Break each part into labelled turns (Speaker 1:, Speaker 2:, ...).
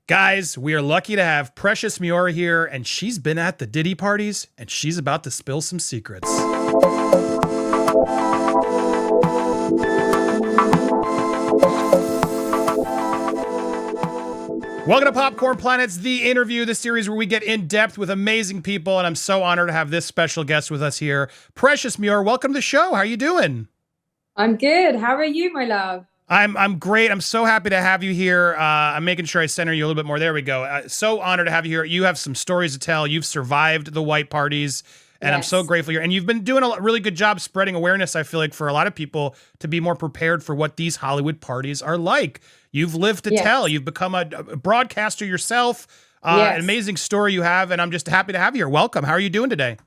Speaker 1: Guys, we are lucky to have Precious Muir here, and she's been at the Diddy parties, and she's about to spill some secrets. Welcome to Popcorn Planet's The Interview, the series where we get in depth with amazing people, and I'm so honored to have this special guest with us here. Precious Muir, welcome to the show. How are you doing?
Speaker 2: I'm good. How are you, my love?
Speaker 1: I'm great. I'm so happy to have you here. I'm making sure I center you a little bit more. There we go. So honored to have you here. You have some stories to tell. You've survived the white parties, and I'm so
Speaker 2: Yes.
Speaker 1: grateful you're. And you've been doing a really good job spreading awareness, I feel like, for a lot of people to be more prepared for what these Hollywood parties are like. You've lived to tell.
Speaker 2: Yes.
Speaker 1: You've become a broadcaster yourself. An
Speaker 2: Yes.
Speaker 1: amazing story you have, and I'm just happy to have you here. Welcome. How are you doing today?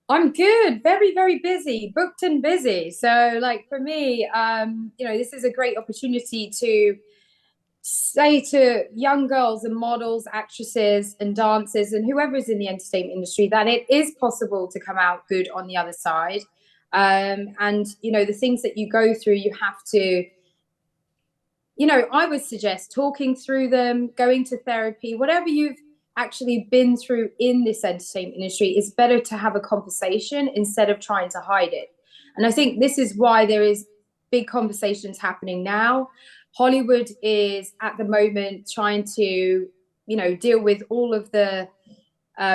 Speaker 2: I'm good. Very, very busy, booked and busy. So, for me, this is a great opportunity to say to young girls and models, actresses and dancers and whoever is in the entertainment industry that it is possible to come out good on the other side. The things that you go through, you have to, I would suggest talking through them, going to therapy, whatever you've actually been through in this entertainment industry. It's better to have a conversation instead of trying to hide it. And I think this is why there is big conversations happening now. Hollywood is at the moment trying to, deal with all of the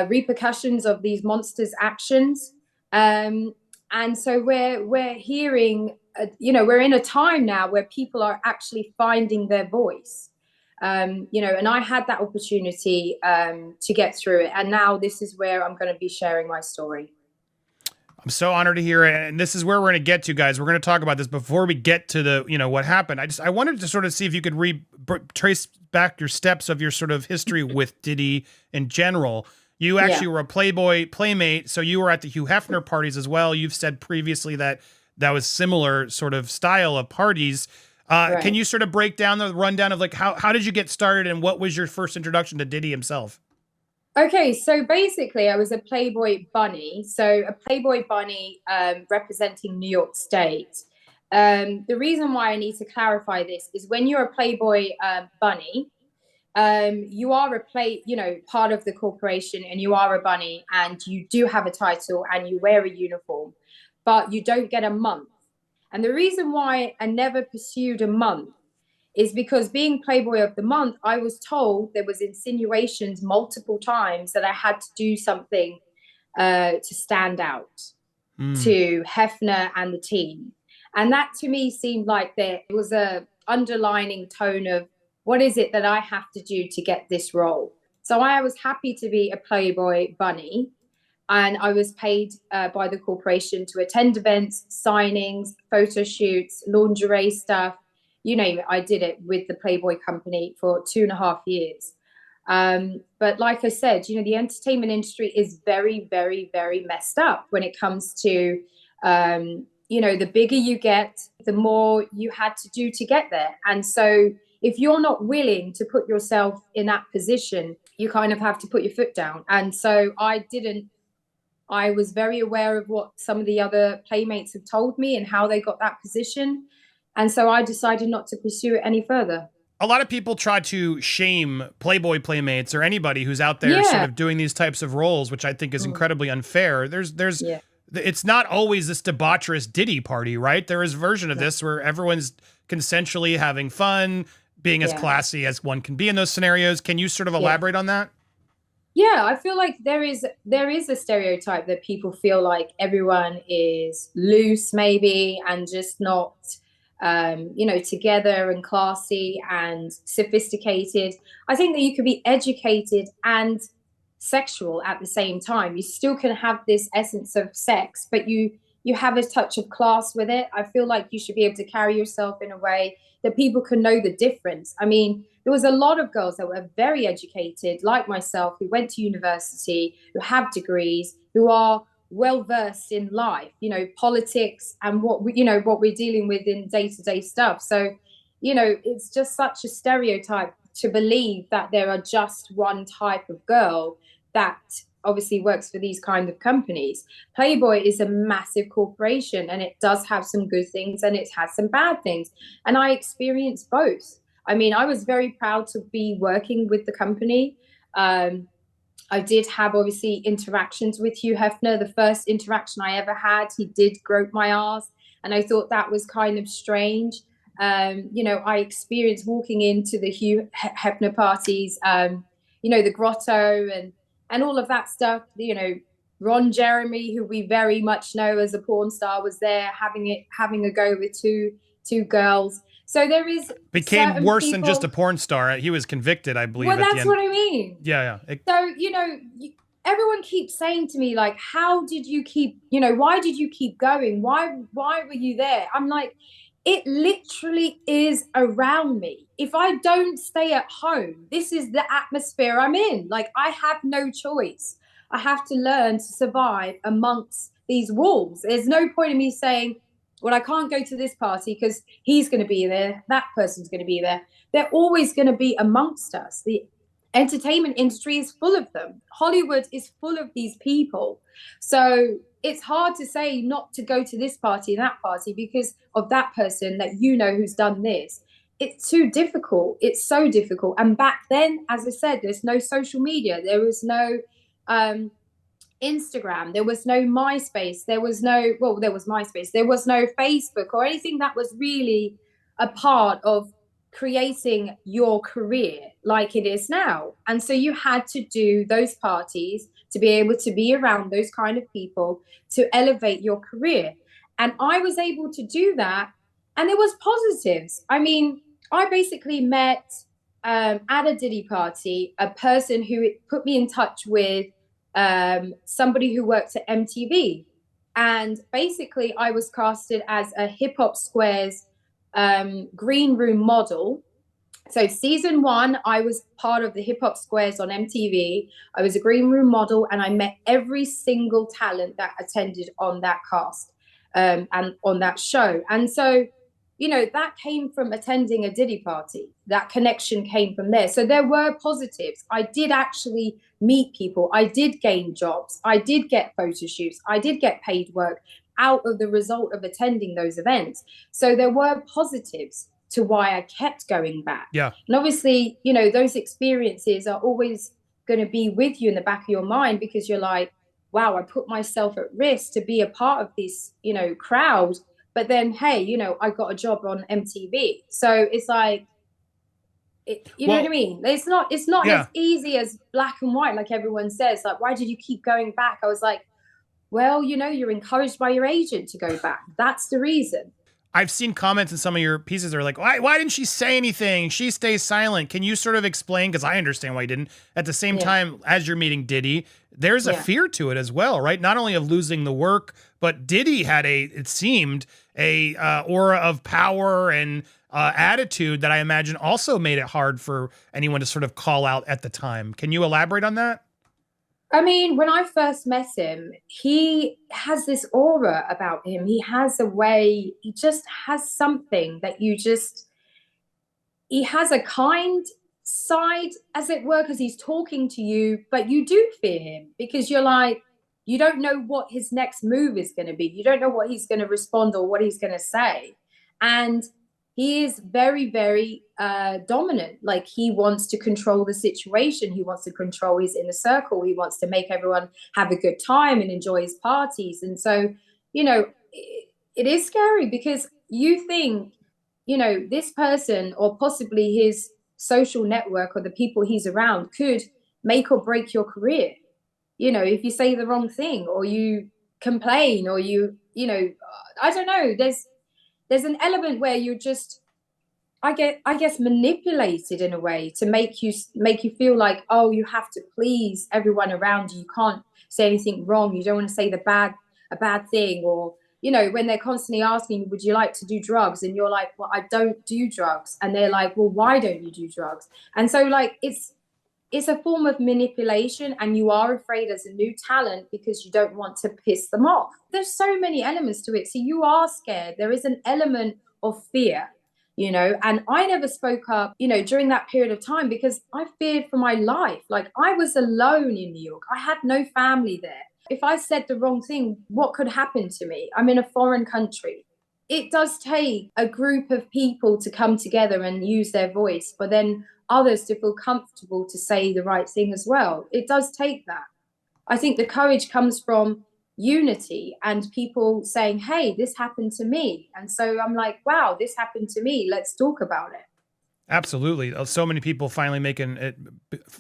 Speaker 2: repercussions of these monsters' actions. And so we're hearing, we're in a time now where people are actually finding their voice. And I had that opportunity to get through it. And now this is where I'm going to be sharing my story.
Speaker 1: I'm so honored to hear it. And this is where we're going to get to, guys. We're going to talk about this before we get to the, what happened. I wanted to sort of see if you could trace back your steps of your sort of history with Diddy in general. You actually were a Playboy playmate, so you were at the Hugh Hefner parties as well. You've said previously that that was similar sort of style of parties.
Speaker 2: Right.
Speaker 1: Can you sort of break down the rundown of like how did you get started and what was your first introduction to Diddy himself?
Speaker 2: Okay, so basically, I was a Playboy bunny. So a Playboy bunny representing New York State. The reason why I need to clarify this is when you're a Playboy bunny, you are part of the corporation, and you are a bunny, and you do have a title, and you wear a uniform, but you don't get a month. And the reason why I never pursued a month is because being Playboy of the Month, I was told there was insinuations multiple times that I had to do something to stand out to Hefner and the team. And that to me seemed like there was a underlining tone of what is it that I have to do to get this role. So I was happy to be a Playboy bunny. And I was paid by the corporation to attend events, signings, photo shoots, lingerie stuff, you name it. I did it with the Playboy company for 2.5 years. But like I said, the entertainment industry is very, very, very messed up when it comes to, the bigger you get, the more you had to do to get there. And so if you're not willing to put yourself in that position, you kind of have to put your foot down. And so I was very aware of what some of the other playmates have told me and how they got that position. And so I decided not to pursue it any further.
Speaker 1: A lot of people try to shame Playboy playmates or anybody who's out there sort of doing these types of roles, which I think is incredibly unfair. It's not always this debaucherous Diddy party, right? There is a version of this where everyone's consensually having fun, being as classy as one can be in those scenarios. Can you sort of elaborate on that?
Speaker 2: Yeah, I feel like there is a stereotype that people feel like everyone is loose maybe and just not together and classy and sophisticated. I think that you could be educated and sexual at the same time. You still can have this essence of sex, but you have a touch of class with it. I feel like you should be able to carry yourself in a way that people can know the difference. I mean, there was a lot of girls that were very educated, like myself, who went to university, who have degrees, who are well versed in life, politics and what we're dealing with in day-to-day stuff. So, it's just such a stereotype to believe that there are just one type of girl that obviously works for these kind of companies. Playboy is a massive corporation, and it does have some good things and it has some bad things. And I experienced both. I mean, I was very proud to be working with the company. I did have obviously interactions with Hugh Hefner. The first interaction I ever had, he did grope my ass, and I thought that was kind of strange. I experienced walking into the Hugh Hefner parties, the grotto and all of that stuff. Ron Jeremy, who we very much know as a porn star, was there having a go with two girls. So there is
Speaker 1: became worse than just a porn star. He was convicted, I believe.
Speaker 2: Well, that's what I mean.
Speaker 1: Yeah.
Speaker 2: So, everyone keeps saying to me, like, how did you keep, why did you keep going? Why were you there? I'm like, it literally is around me. If I don't stay at home, this is the atmosphere I'm in. Like, I have no choice. I have to learn to survive amongst these walls. There's no point in me saying, well, I can't go to this party because he's going to be there. That person's going to be there. They're always going to be amongst us. The entertainment industry is full of them. Hollywood is full of these people. So it's hard to say not to go to this party and that party because of that person that who's done this. It's too difficult. It's so difficult. And back then, as I said, there's no social media. There was no Instagram, there was no MySpace, there was MySpace, there was no Facebook or anything that was really a part of creating your career like it is now. And so you had to do those parties to be able to be around those kind of people to elevate your career. And I was able to do that. And there was positives. I mean, I basically met at a Diddy party, a person who put me in touch with somebody who worked at MTV. And basically I was casted as a Hip Hop Squares green room model. So season 1, I was part of the Hip Hop Squares on MTV. I was a green room model and I met every single talent that attended on that cast and on that show. And so, that came from attending a Diddy party. That connection came from there. So there were positives. I did actually meet people. I did gain jobs. I did get photo shoots. I did get paid work out of the result of attending those events. So there were positives to why I kept going back.
Speaker 1: Yeah.
Speaker 2: And obviously, those experiences are always going to be with you in the back of your mind because you're like, wow, I put myself at risk to be a part of this, crowd. But then, hey, I got a job on MTV. So it's like, know what I mean? It's not as easy as black and white, like everyone says. Like, why did you keep going back? I was like, well, you're encouraged by your agent to go back. That's the reason.
Speaker 1: I've seen comments in some of your pieces that are like, why didn't she say anything? She stays silent. Can you sort of explain? Because I understand why you didn't. At the same time, as you're meeting Diddy, there's a fear to it as well, right? Not only of losing the work, but Diddy had it seemed a aura of power and attitude that I imagine also made it hard for anyone to sort of call out at the time. Can you elaborate on that?
Speaker 2: I mean, when I first met him, he has this aura about him. He has a way, he just has something that he has a kind side, as it were, because he's talking to you, but you do fear him because you're like, you don't know what his next move is going to be. You don't know what he's going to respond or what he's going to say. And he is very, very dominant. Like, he wants to control the situation. He wants to control his inner circle. He wants to make everyone have a good time and enjoy his parties. And so, it is scary because you think, this person or possibly his social network or the people he's around could make or break your career. If you say the wrong thing or you complain or I don't know, there's an element where you're just, I guess, manipulated in a way to make you feel like, oh, you have to please everyone around you. You can't say anything wrong. You don't want to say a bad thing. Or, when they're constantly asking, would you like to do drugs? And you're like, well, I don't do drugs. And they're like, well, why don't you do drugs? And so, like, it's a form of manipulation, and you are afraid as a new talent because you don't want to piss them off. There's so many elements to it. So you are scared. There is an element of fear, and I never spoke up, during that period of time because I feared for my life. Like, I was alone in New York. I had no family there. If I said the wrong thing, what could happen to me? I'm in a foreign country. it does take a group of people to come together and use their voice, but then others to feel comfortable to say the right thing as well. It does take that. I think the courage comes from unity and people saying, hey, this happened to me. And so I'm like, wow, this happened to me. Let's talk about it.
Speaker 1: Absolutely. So many people finally making it,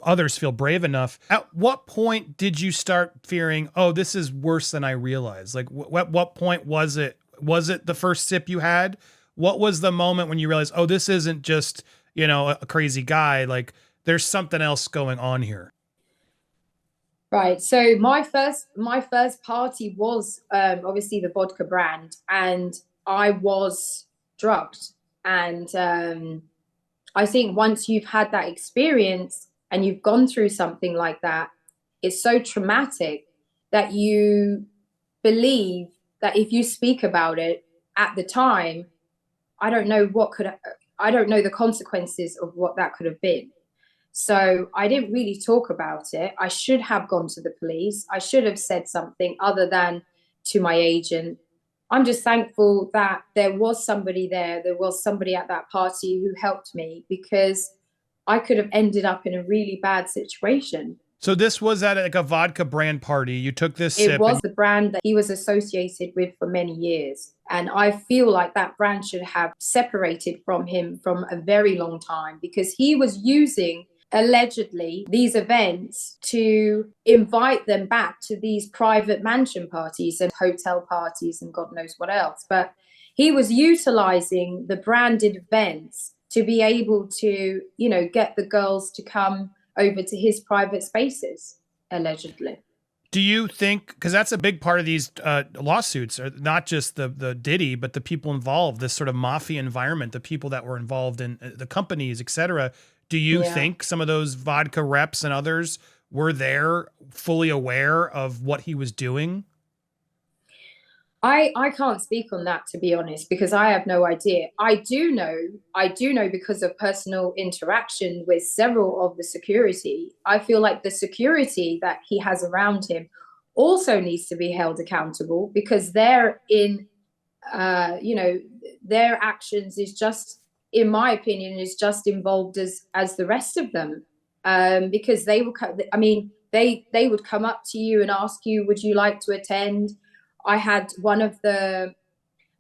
Speaker 1: others feel brave enough. At what point did you start fearing, oh, this is worse than I realized? Like, what point was it? Was it the first sip you had? What was the moment when you realized, oh, this isn't just, you know, a crazy guy? Like, there's something else going on here.
Speaker 2: Right. So my first party was obviously the vodka brand, and I was drugged. And I think once you've had that experience and you've gone through something like that, it's so traumatic that you believe that if you speak about it at the time, I don't know the consequences of what that could have been. So I didn't really talk about it. I should have gone to the police. I should have said something other than to my agent. I'm just thankful that there was somebody there. There was somebody at that party who helped me, because I could have ended up in a really bad situation.
Speaker 1: So this was at like a vodka brand party. You took this sip.
Speaker 2: It was the brand that he was associated with for many years. And I feel like that brand should have separated from him from a very long time, because he was using allegedly these events to invite them back to these private mansion parties and hotel parties and God knows what else. But he was utilizing the branded events to be able to, you know, get the girls to come over to his private spaces, allegedly.
Speaker 1: Do you think, because that's a big part of these lawsuits, are not just the Diddy, but the people involved, this sort of mafia environment, the people that were involved in the companies, et cetera. Do you think some of those vodka reps and others were there fully aware of what he was doing?
Speaker 2: I can't speak on that, to be honest, because I have no idea. I do know because of personal interaction with several of the security. I feel like the security that he has around him also needs to be held accountable, because they're in, their actions is just, in my opinion, is just involved as the rest of them, because they will. I mean, they would come up to you and ask you, "Would you like to attend?" I had one of the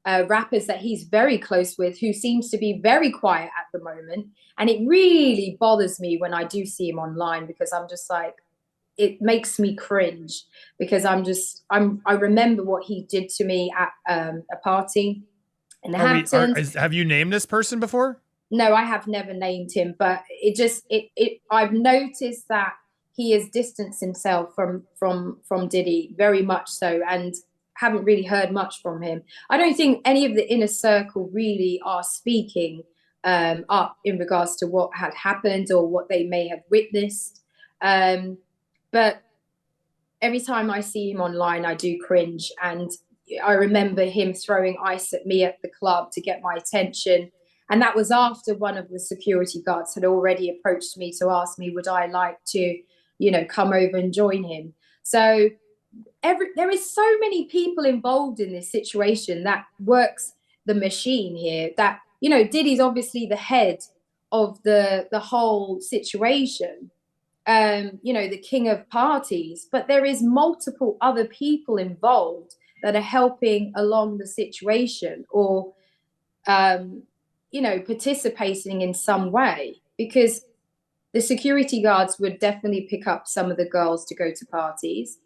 Speaker 2: rappers that he's very close with, who seems to be very quiet at the moment, and it really bothers me when I do see him online, because I'm just like, it makes me cringe, because I remember what he did to me at a party. And
Speaker 1: have you named this person before?
Speaker 2: No, I have never named him, but I've noticed that he has distanced himself from Diddy very much so, and haven't really heard much from him. I don't think any of the inner circle really are speaking up in regards to what had happened or what they may have witnessed. But every time I see him online, I do cringe, and I remember him throwing ice at me at the club to get my attention. And that was after one of the security guards had already approached me to ask me, would I like to, come over and join him? So there is so many people involved in this situation that works the machine here, that, Diddy's obviously the head of the whole situation, the king of parties, but there is multiple other people involved that are helping along the situation, or, participating in some way, because the security guards would definitely pick up some of the girls to go to parties.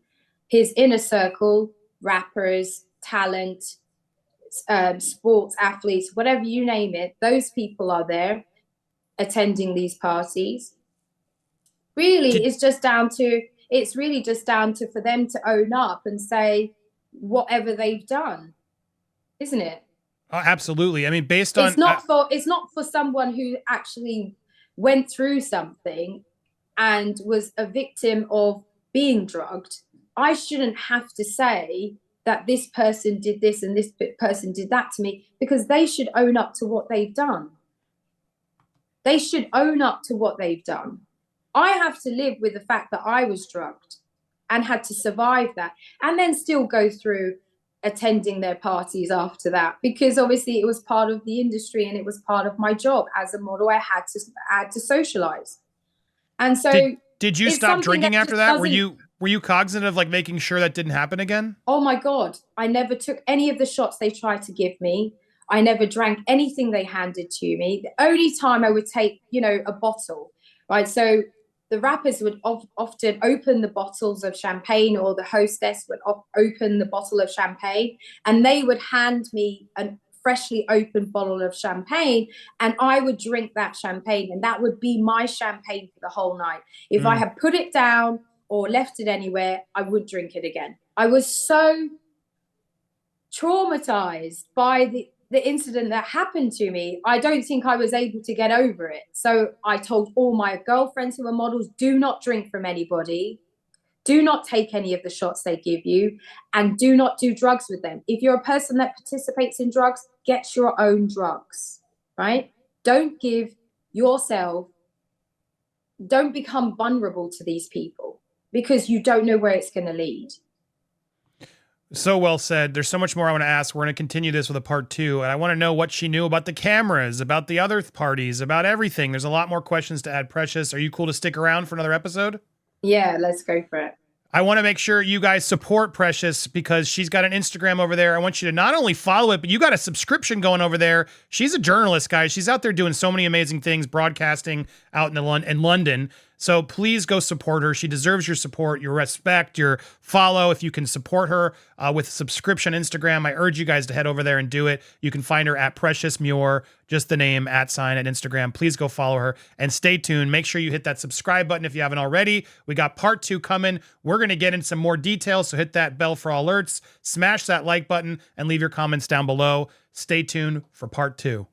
Speaker 2: His inner circle, rappers, talent, sports athletes, whatever you name it, those people are there attending these parties. Really, it's really just down to for them to own up and say whatever they've done, isn't it?
Speaker 1: Oh, absolutely. I mean, it's
Speaker 2: not for someone who actually went through something and was a victim of being drugged. I shouldn't have to say that this person did this and this person did that to me, because they should own up to what they've done. They should own up to what they've done. I have to live with the fact that I was drugged and had to survive that, and then still go through attending their parties after that, because obviously it was part of the industry and it was part of my job as a model. I had to socialize. And so
Speaker 1: did you stop drinking after that? Were you cognizant of like making sure that didn't happen again?
Speaker 2: Oh my God, I never took any of the shots they tried to give me. I never drank anything they handed to me. The only time I would take, a bottle, right? So the rappers would often open the bottles of champagne, or the hostess would open the bottle of champagne, and they would hand me a freshly opened bottle of champagne, and I would drink that champagne, and that would be my champagne for the whole night. If I had put it down or left it anywhere, I would drink it again. I was so traumatized by the incident that happened to me. I don't think I was able to get over it. So I told all my girlfriends who were models, do not drink from anybody. Do not take any of the shots they give you, and do not do drugs with them. If you're a person that participates in drugs, get your own drugs, right? Don't become vulnerable to these people, because you don't know where it's going to lead.
Speaker 1: So well said. There's so much more I want to ask. We're going to continue this with a part 2. And I want to know what she knew about the cameras, about the other parties, about everything. There's a lot more questions to add. Precious, are you cool to stick around for another episode?
Speaker 2: Yeah, let's go for it.
Speaker 1: I want to make sure you guys support Precious, because she's got an Instagram over there. I want you to not only follow it, but you got a subscription going over there. She's a journalist, guys. She's out there doing so many amazing things, broadcasting out in London. So please go support her. She deserves your support, your respect, your follow. If you can support her with subscription Instagram, I urge you guys to head over there and do it. You can find her at Precious Muir, just the name, @ at Instagram. Please go follow her and stay tuned. Make sure you hit that subscribe button if you haven't already. We got part 2 coming. We're going to get into some more details, so hit that bell for all alerts, smash that like button, and leave your comments down below. Stay tuned for part 2.